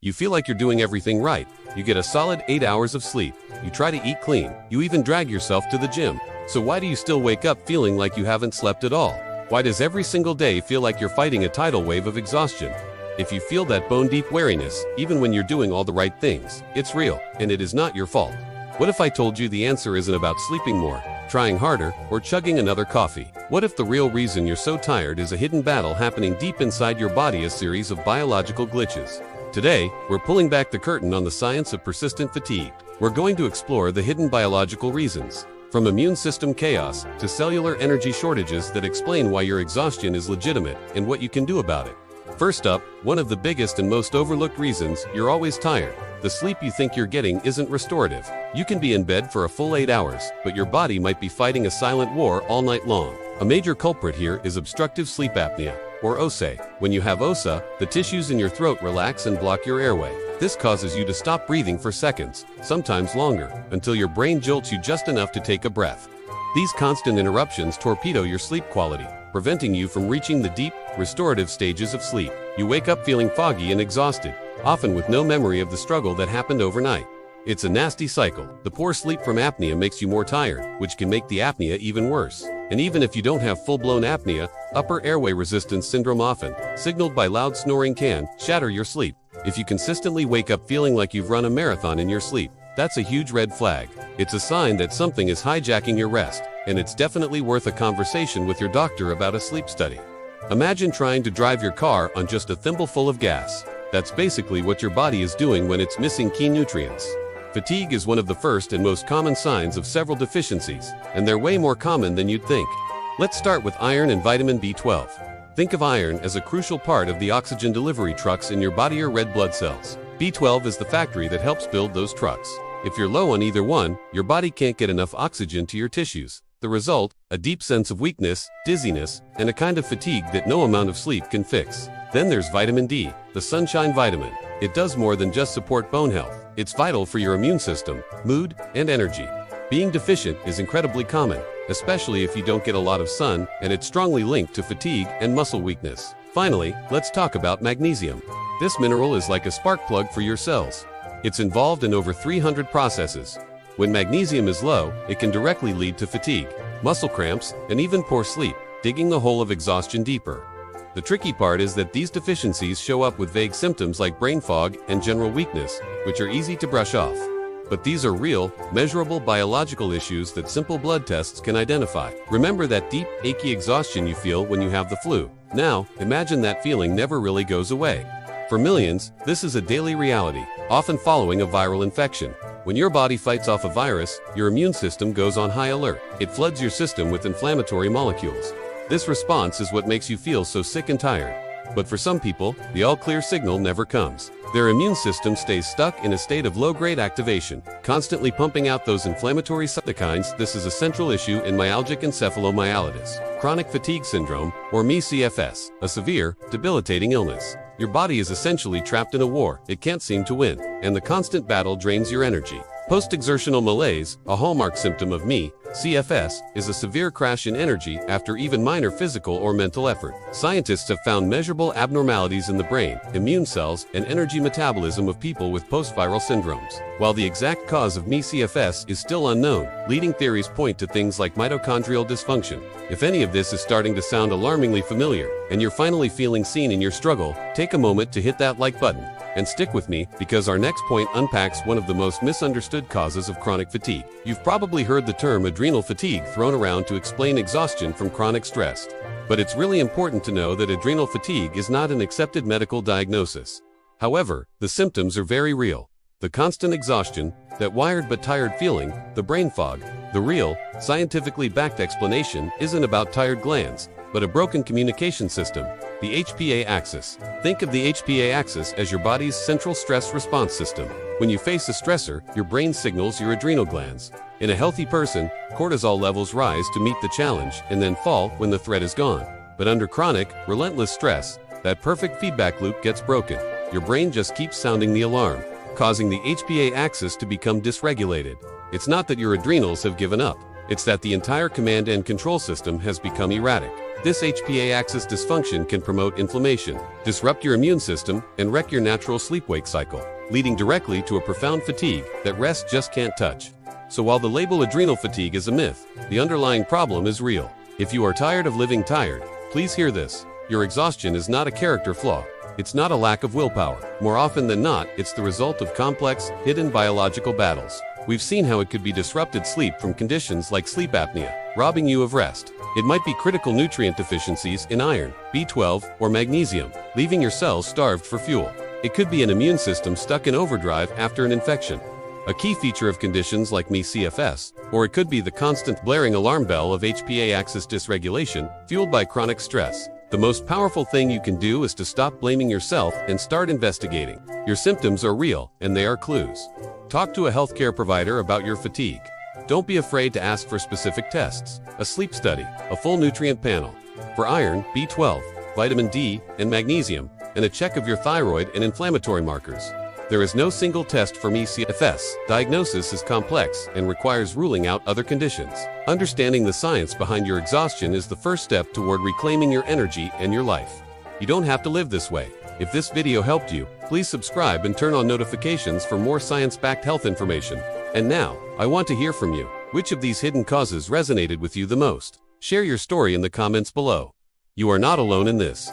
You feel like you're doing everything right. You get a solid 8 hours of sleep. You try to eat clean. You even drag yourself to the gym. So why do you still wake up feeling like you haven't slept at all? Why does every single day feel like you're fighting a tidal wave of exhaustion? If you feel that bone-deep weariness, even when you're doing all the right things, it's real, and it is not your fault. What if I told you the answer isn't about sleeping more, trying harder, or chugging another coffee? What if the real reason you're so tired is a hidden battle happening deep inside your body, a series of biological glitches? Today, we're pulling back the curtain on the science of persistent fatigue. We're going to explore the hidden biological reasons, from immune system chaos to cellular energy shortages, that explain why your exhaustion is legitimate and what you can do about it. First up, one of the biggest and most overlooked reasons you're always tired. The sleep you think you're getting isn't restorative. You can be in bed for a full 8 hours, but your body might be fighting a silent war all night long. A major culprit here is obstructive sleep apnea, or OSA. When you have OSA, the tissues in your throat relax and block your airway. This causes you to stop breathing for seconds, sometimes longer, until your brain jolts you just enough to take a breath. These constant interruptions torpedo your sleep quality, preventing you from reaching the deep, restorative stages of sleep. You wake up feeling foggy and exhausted, often with no memory of the struggle that happened overnight. It's a nasty cycle. The poor sleep from apnea makes you more tired, which can make the apnea even worse. And even if you don't have full-blown apnea, upper airway resistance syndrome, often signaled by loud snoring, can shatter your sleep. If you consistently wake up feeling like you've run a marathon in your sleep, that's a huge red flag. It's a sign that something is hijacking your rest, and it's definitely worth a conversation with your doctor about a sleep study. Imagine trying to drive your car on just a thimbleful of gas. That's basically what your body is doing when it's missing key nutrients. Fatigue is one of the first and most common signs of several deficiencies, and they're way more common than you'd think. Let's start with iron and vitamin B12. Think of iron as a crucial part of the oxygen delivery trucks in your body, or red blood cells. B12 is the factory that helps build those trucks. If you're low on either one, your body can't get enough oxygen to your tissues. The result, a deep sense of weakness, dizziness, and a kind of fatigue that no amount of sleep can fix. Then there's vitamin D, the sunshine vitamin. It does more than just support bone health. It's vital for your immune system, mood, and energy. Being deficient is incredibly common, especially if you don't get a lot of sun, and it's strongly linked to fatigue and muscle weakness. Finally, let's talk about magnesium. This mineral is like a spark plug for your cells. It's involved in over 300 processes. When magnesium is low, it can directly lead to fatigue, muscle cramps, and even poor sleep, digging the hole of exhaustion deeper. The tricky part is that these deficiencies show up with vague symptoms like brain fog and general weakness, which are easy to brush off. But these are real, measurable biological issues that simple blood tests can identify. Remember that deep, achy exhaustion you feel when you have the flu. Now, imagine that feeling never really goes away. For millions, this is a daily reality, often following a viral infection. When your body fights off a virus, your immune system goes on high alert. It floods your system with inflammatory molecules. This response is what makes you feel so sick and tired. But for some people, the all-clear signal never comes. Their immune system stays stuck in a state of low-grade activation, constantly pumping out those inflammatory cytokines. This is a central issue in myalgic encephalomyelitis, chronic fatigue syndrome, or ME/CFS, a severe, debilitating illness. Your body is essentially trapped in a war it can't seem to win, and the constant battle drains your energy. Post-exertional malaise, a hallmark symptom of ME/CFS, is a severe crash in energy after even minor physical or mental effort. Scientists have found measurable abnormalities in the brain, immune cells, and energy metabolism of people with post-viral syndromes. While the exact cause of ME/CFS is still unknown, leading theories point to things like mitochondrial dysfunction. If any of this is starting to sound alarmingly familiar, and you're finally feeling seen in your struggle, take a moment to hit that like button. And stick with me, because our next point unpacks one of the most misunderstood causes of chronic fatigue. You've probably heard the term adrenal fatigue thrown around to explain exhaustion from chronic stress. But it's really important to know that adrenal fatigue is not an accepted medical diagnosis. However, the symptoms are very real. The constant exhaustion, that wired but tired feeling, the brain fog. The real, scientifically backed explanation isn't about tired glands, but a broken communication system, the HPA axis. Think of the HPA axis as your body's central stress response system. When you face a stressor, your brain signals your adrenal glands. In a healthy person, cortisol levels rise to meet the challenge and then fall when the threat is gone. But under chronic, relentless stress, that perfect feedback loop gets broken. Your brain just keeps sounding the alarm, causing the HPA axis to become dysregulated. It's not that your adrenals have given up. It's that the entire command and control system has become erratic. This HPA axis dysfunction can promote inflammation, disrupt your immune system, and wreck your natural sleep-wake cycle, leading directly to a profound fatigue that rest just can't touch. So while the label adrenal fatigue is a myth, the underlying problem is real. If you are tired of living tired, please hear this. Your exhaustion is not a character flaw. It's not a lack of willpower. More often than not, it's the result of complex, hidden biological battles. We've seen how it could be disrupted sleep from conditions like sleep apnea, robbing you of rest. It might be critical nutrient deficiencies in iron, B12, or magnesium, leaving your cells starved for fuel. It could be an immune system stuck in overdrive after an infection, a key feature of conditions like ME/CFS, or it could be the constant blaring alarm bell of HPA axis dysregulation fueled by chronic stress. The most powerful thing you can do is to stop blaming yourself and start investigating. Your symptoms are real, and they are clues. Talk to a healthcare provider about your fatigue. Don't be afraid to ask for specific tests, a sleep study, a full nutrient panel for iron, B12, vitamin D, and magnesium, and a check of your thyroid and inflammatory markers. There is no single test for ME/CFS. Diagnosis is complex and requires ruling out other conditions. Understanding the science behind your exhaustion is the first step toward reclaiming your energy and your life. You don't have to live this way. If this video helped you, please subscribe and turn on notifications for more science-backed health information. And now, I want to hear from you. Which of these hidden causes resonated with you the most? Share your story in the comments below. You are not alone in this.